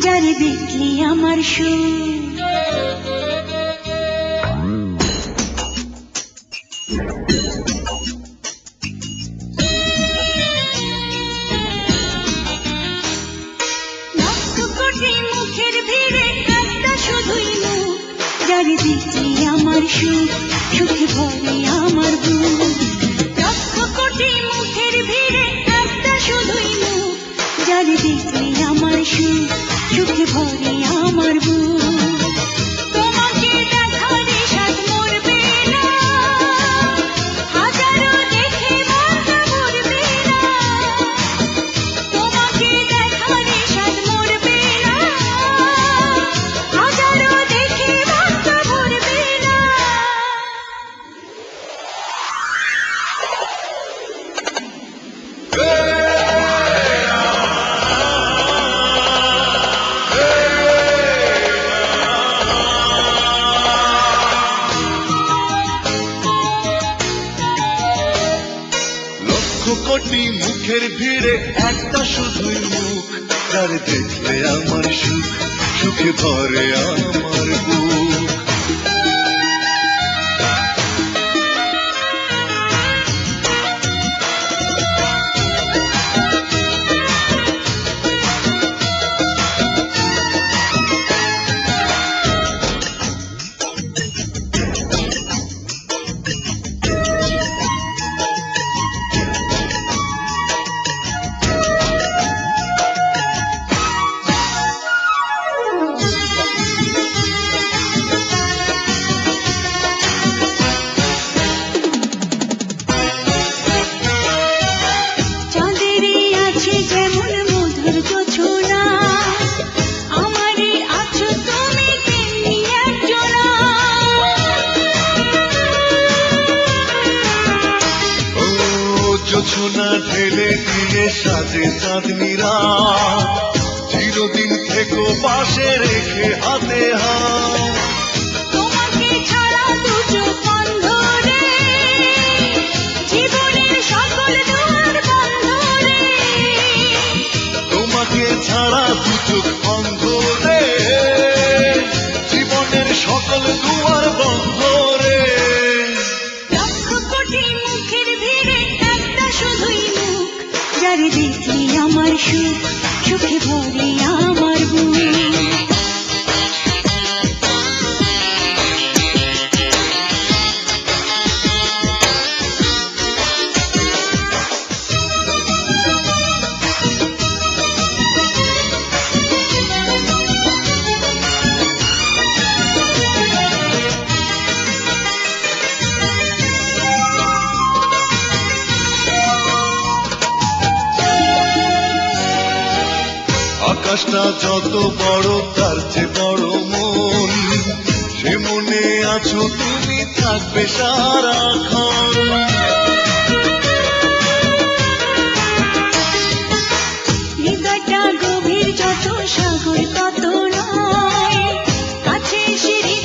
যারে দেখলি আমার সুর। লক্ষ কোটি মুখের ভিড়ে একটা শুধুই মুখ, যারে দেখলি আমার সুর, সুখে ভরে আমার বুক। লক্ষ কোটি মুখের ভিড়ে একটা শুধুই মুখ, যারে দেখলি আমার সুর, সুখে ভরে আমার বুক। তোমাকে দেখার সাথ মরবে না, হাজারো দেখে মনটা মরবে না। তোমাকে দেখার সাথ মরবে না, হাজারো দেখে মনটা মরবে না। লক্ষ কোটি মুখের ভিড়ে একটা শুধুই মুখ, যারে দেখলে আমার সুখ, সুখে ভরে আমার বুক। চাঁদেরই আছে যেমন মধুর জোছনা, আমারই আছো তুমি তেমনি একজনা। ও জোছনা ঢেলে দিয়ে সাজে চাঁদনিরা, চিরদিন থেকো পাশে রেখে হাতে হাত। তোমাকে ছাড়া দু চোখ বন্ধ রে, জীবনের সকল দুয়ার বন্ধ রে। তোমাকে ছাড়া দু চোখ অন্ধ রে, জীবনের সকল দুয়ার বন্ধ রে। লক্ষ কোটি মুখের ভিড়ে একটা শুধুই মুখ, যারে দেখলি আমার সুখ, সুখে ভরে আমার বুক। আকাশটা যত বড় তার চেয়ে বড় মন, সে মনে আছো তুমি, থাকবে সারাক্ষণ।